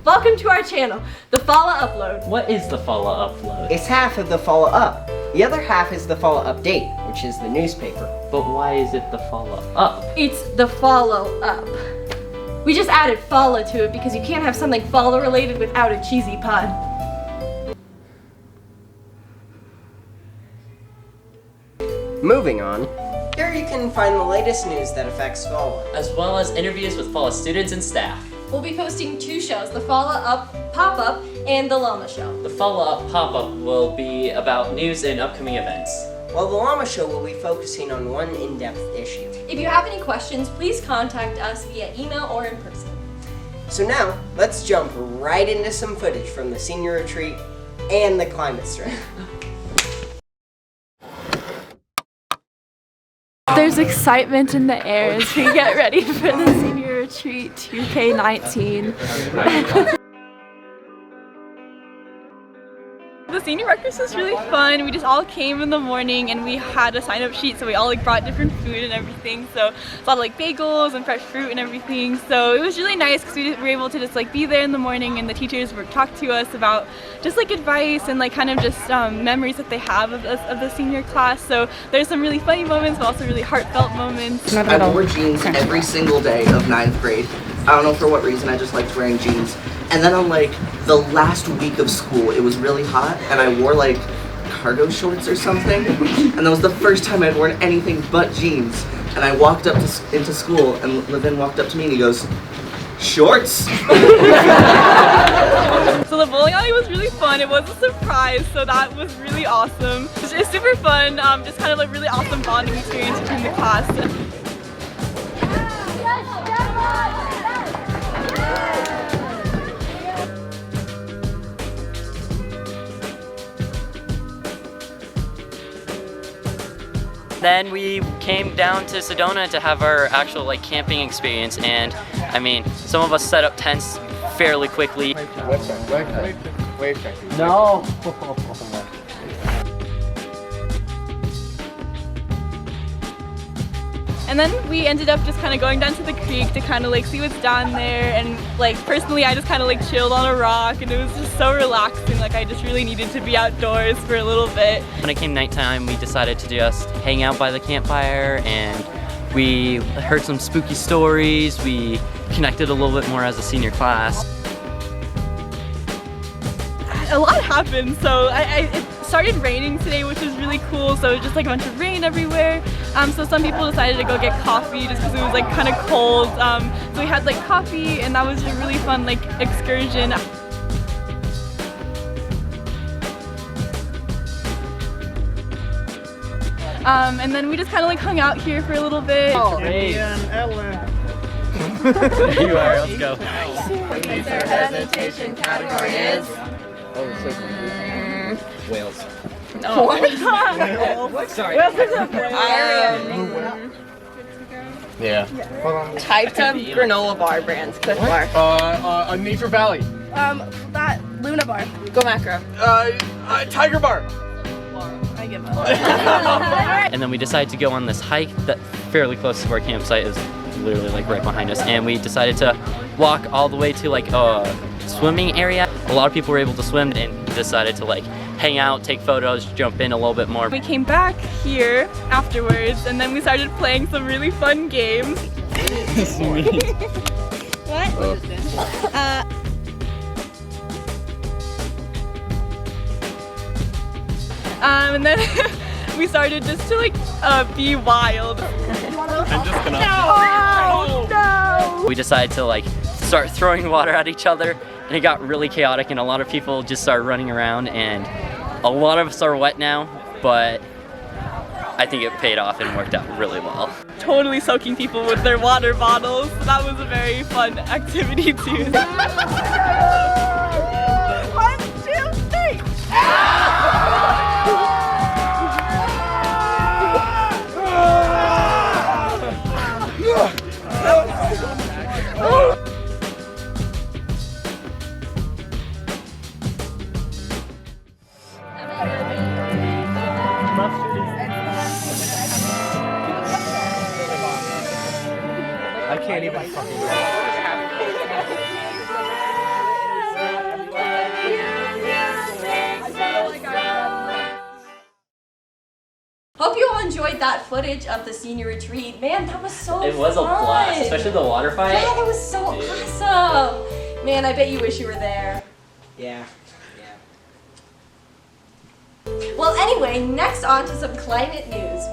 Welcome to our channel, the FALA Upload. What is the FALA Upload? It's half of the FALA Up. The other half is the FALA Update, which is the newspaper. But why is it the FALA Up? It's the follow up. We just added FALA to it because you can't have something FALA related without a cheesy pun. Moving on, here you can find the latest news that affects FALA. As well as interviews with FALA students and staff. We'll be posting 2 shows, the FALA Up Pop-Up and the Llama Show. The FALA Up Pop-Up will be about news and upcoming events. While the Llama Show will be focusing on one in-depth issue. If you have any questions, please contact us via email or in person. So now, let's jump right into some footage from the senior retreat and the climate strike. There's excitement in the air as we get ready for the senior retreat 2K19. The senior breakfast was really fun. We just all came in the morning and we had a sign-up sheet, so we all brought different food and everything. So it's a lot of bagels and fresh fruit and everything. So it was really nice because we were able to just be there in the morning, and the teachers would talk to us about just advice and kind of just memories that they have of the senior class. So there's some really funny moments, but also really heartfelt moments. I wore jeans every single day of 9th grade. I don't know for what reason, I just liked wearing jeans. And then on the last week of school, it was really hot, and I wore cargo shorts or something. And that was the first time I'd worn anything but jeans. And I walked up into school, and Levin walked up to me and he goes, "Shorts?" So the bowling alley was really fun. It was a surprise, so that was really awesome. It was super fun, just kind of really awesome bonding experience between the class. Then we came down to Sedona to have our actual camping experience, and I mean, some of us set up tents fairly quickly. Wait. No. And then we ended up just kind of going down to the creek to kind of see what's down there, and personally I just kind of chilled on a rock, and it was just so relaxing. I just really needed to be outdoors for a little bit. When it came nighttime, we decided to just hang out by the campfire, and we heard some spooky stories. We connected a little bit more as a senior class. A lot happened, so it started raining today, which was really cool. So it was just a bunch of rain everywhere. So some people decided to go get coffee just because it was kind of cold. So we had coffee, and that was a really fun excursion. And then we just kind of hung out here for a little bit. Oh, great. There you are, let's go. Their presentation category is Wales. no. Sorry. Yeah. Types of granola bar brands. Cliff Bar. Nature Valley. That Luna Bar. Go Macro. Tiger Bar. I give up. And then we decided to go on this hike that fairly close to our campsite. Is literally right behind us, and we decided to walk all the way to a swimming area. A lot of people were able to swim, and decided to hang out, take photos, jump in a little bit more. We came back here afterwards, and then we started playing some really fun games. What? What is this? And then we started just to be wild. I'm just gonna. No! We decided to start throwing water at each other, and it got really chaotic, and a lot of people just started running around, and a lot of us are wet now, but I think it paid off and worked out really well. Totally soaking people with their water bottles. That was a very fun activity too. 1, 2, 3! I can't even fucking. that footage of the senior retreat. Man, that was so fun. It was a blast, especially the water fight. Yeah, that was so awesome. Man, I bet you wish you were there. Yeah. Well, anyway, next on to some climate news.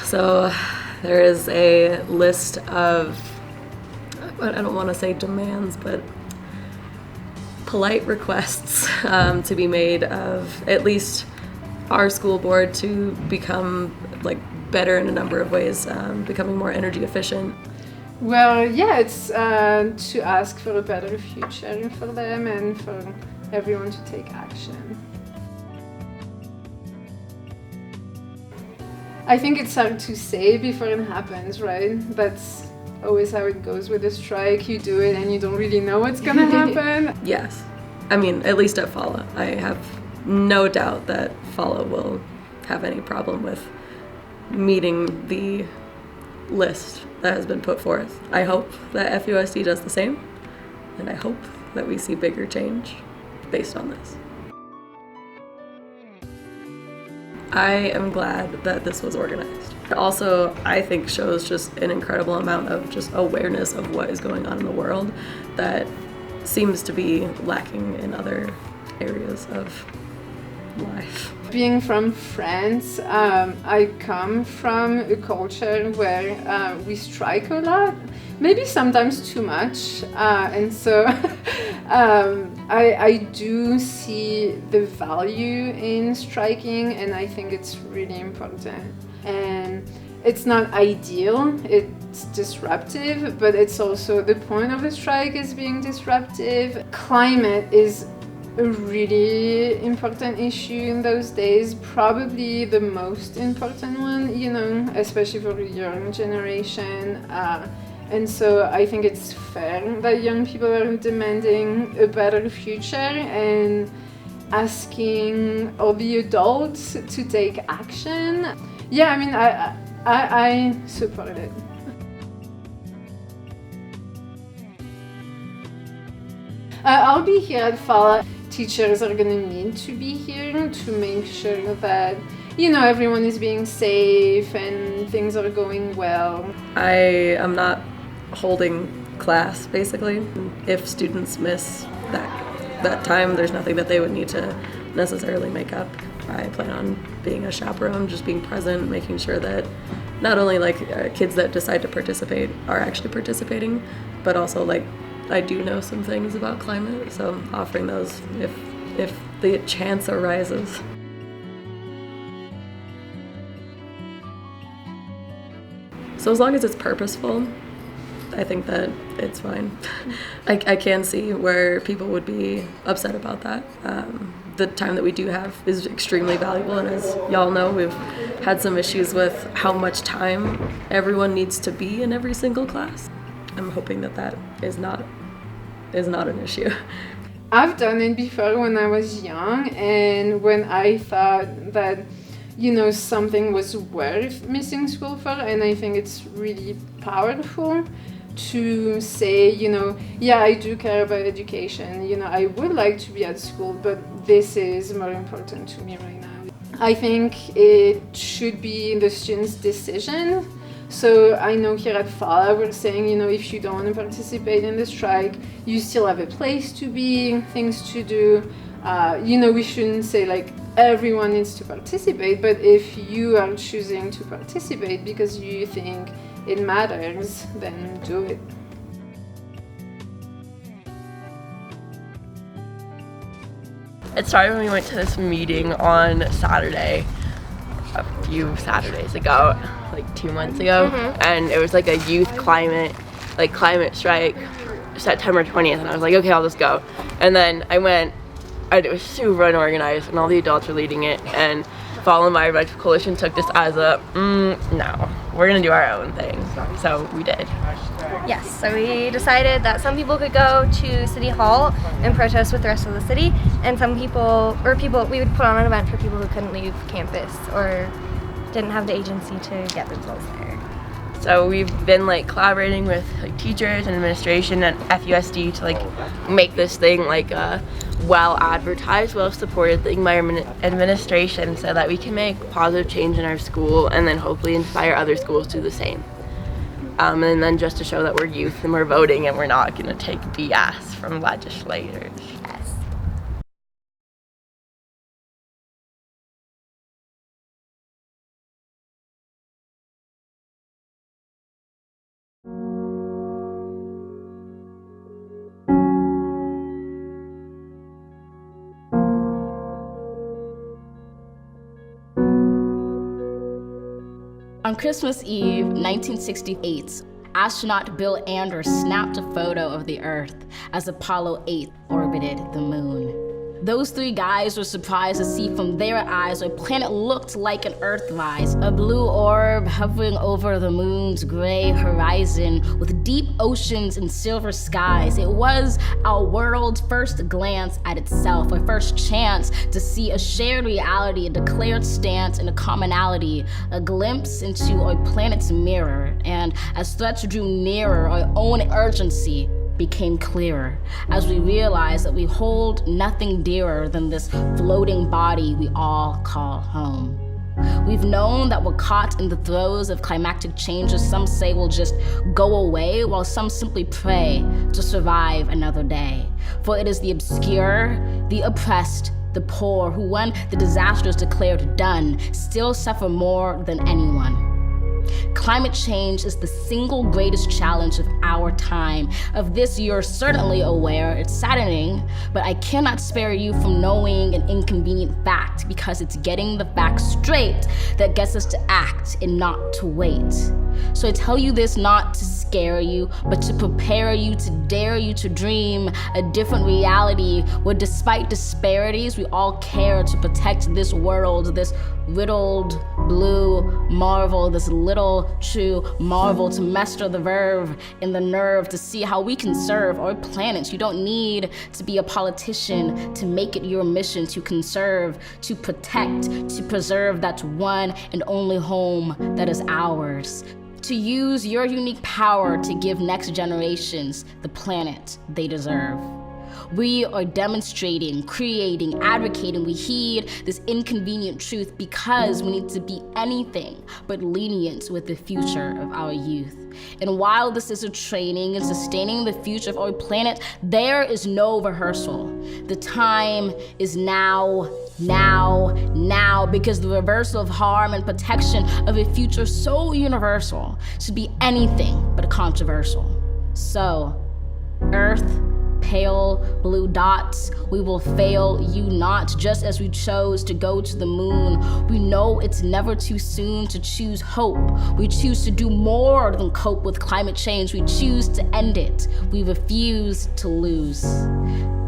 So there is a list of, I don't want to say demands, but polite requests to be made of at least our school board to become like better in a number of ways, becoming more energy efficient. Well, yeah, it's to ask for a better future for them and for everyone to take action. I think it's hard to say before it happens, right? That's always how it goes with a strike. You do it and you don't really know what's gonna happen. Yes. I mean, at least at FALA, I have no doubt that FALA will have any problem with meeting the list that has been put forth. I hope that FUSD does the same, and I hope that we see bigger change based on this. I am glad that this was organized. It also, I think, shows just an incredible amount of just awareness of what is going on in the world that seems to be lacking in other areas of life. Being from France, I come from a culture where we strike a lot, maybe sometimes too much, and so I do see the value in striking, and I think it's really important. And it's not ideal, it's disruptive, but it's also the point of a strike is being disruptive. Climate is a really important issue in those days, probably the most important one, you know, especially for the young generation. And so I think it's fair that young people are demanding a better future and asking all the adults to take action. Yeah, I mean, I support it. I'll be here at FALA. Teachers are going to need to be here to make sure that, you know, everyone is being safe and things are going well. I am not holding class, basically. If students miss that time, there's nothing that they would need to necessarily make up. I plan on being a chaperone, just being present, making sure that not only like kids that decide to participate are actually participating, but also like I do know some things about climate, so offering those if the chance arises. So as long as it's purposeful, I think that it's fine. I can see where people would be upset about that. The time that we do have is extremely valuable, and as y'all know, we've had some issues with how much time everyone needs to be in every single class. I'm hoping that is not an issue. I've done it before when I was young, and when I thought that, you know, something was worth missing school for, and I think it's really powerful to say, you know, yeah, I do care about education, you know, I would like to be at school, but this is more important to me right now. I think it should be the student's decision. So I know here at FALA we're saying, you know, if you don't want to participate in the strike, you still have a place to be, things to do. You know, we shouldn't say like everyone needs to participate, but if you are choosing to participate because you think it matters, then do it. It started when we went to this meeting on Saturday, a few Saturdays ago, like 2 months ago, and it was like a youth climate strike, September 20th, and I was like, okay, I'll just go. And then I went, and it was super unorganized, and all the adults were leading it, and FALA Environmental Coalition took this as a, no, we're gonna do our own thing. So we did. Yes, so we decided that some people could go to City Hall and protest with the rest of the city, and some people, we would put on an event for people who couldn't leave campus or didn't have the agency to get themselves there. So we've been like collaborating with like teachers and administration and FUSD to like make this thing like well advertised, well supported the environment administration so that we can make positive change in our school and then hopefully inspire other schools to do the same. And then just to show that we're youth and we're voting and we're not going to take BS from legislators. Yes. On Christmas Eve, 1968, astronaut Bill Anders snapped a photo of the Earth as Apollo 8 orbited the moon. Those three guys were surprised to see from their eyes what a planet looked like an Earthrise, a blue orb hovering over the moon's gray horizon with deep oceans and silver skies. It was our world's first glance at itself, our first chance to see a shared reality, a declared stance, and a commonality, a glimpse into our planet's mirror. And as threats drew nearer, our own urgency became clearer as we realized that we hold nothing dearer than this floating body we all call home. We've known that we're caught in the throes of climactic changes some say will just go away, while some simply pray to survive another day. For it is the obscure, the oppressed, the poor who, when the disaster is declared done, still suffer more than anyone. Climate change is the single greatest challenge of our time. Of this, you're certainly aware. It's saddening, but I cannot spare you from knowing an inconvenient fact, because it's getting the facts straight that gets us to act and not to wait. So I tell you this not to scare you, but to prepare you, to dare you to dream a different reality where, despite disparities, we all care to protect this world, this riddled blue marvel, this little true marvel, to master the verve and the nerve to see how we can serve our planet. You don't need to be a politician to make it your mission to conserve, to protect, to preserve that one and only home that is ours. To use your unique power to give next generations the planet they deserve. We are demonstrating, creating, advocating. We heed this inconvenient truth because we need to be anything but lenient with the future of our youth. And while this is a training in sustaining the future of our planet, there is no rehearsal. The time is now, because the reversal of harm and protection of a future so universal should be anything but controversial. So, Earth, pale blue dots, we will fail you not. Just as we chose to go to the moon, we know it's never too soon to choose hope. We choose to do more than cope with climate change. We choose to end it. We refuse to lose.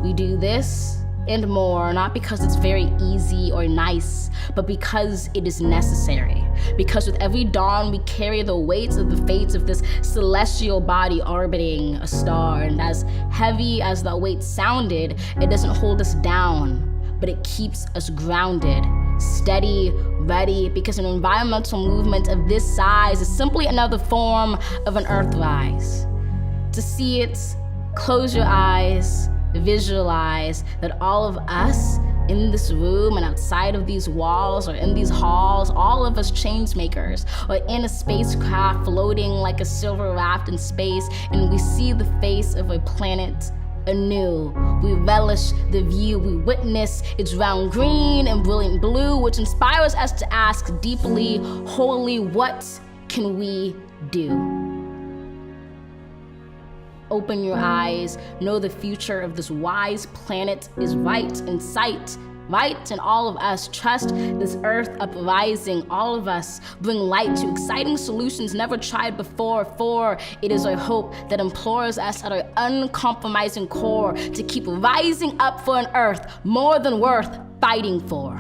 We do this and more, not because it's very easy or nice, but because it is necessary. Because with every dawn we carry the weight of the fates of this celestial body orbiting a star, and as heavy as that weight sounded, it doesn't hold us down, but it keeps us grounded, steady, ready, because an environmental movement of this size is simply another form of an Earthrise. To see it, close your eyes, visualize that all of us in this room and outside of these walls or in these halls, all of us change makers, or in a spacecraft floating like a silver raft in space, and we see the face of a planet anew. We relish the view, we witness its round green and brilliant blue, which inspires us to ask deeply, wholly, what can we do? Open your eyes, know the future of this wise planet is right in sight, right in all of us. Trust this earth uprising, all of us bring light to exciting solutions never tried before, for it is our hope that implores us at our uncompromising core to keep rising up for an earth more than worth fighting for.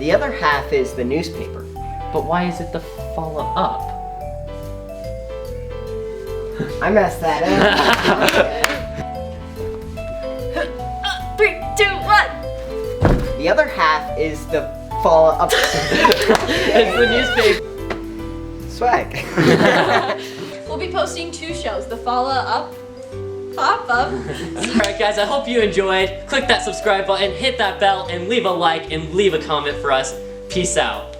The other half is the newspaper. But why is it the FALA up? I messed that up. 3, 2, 1. The other half is the FALA up. It's the newspaper. Swag. We'll be posting 2 shows, the FALA up, pop-up. Alright guys, I hope you enjoyed. Click that subscribe button, hit that bell, and leave a like and leave a comment for us. Peace out.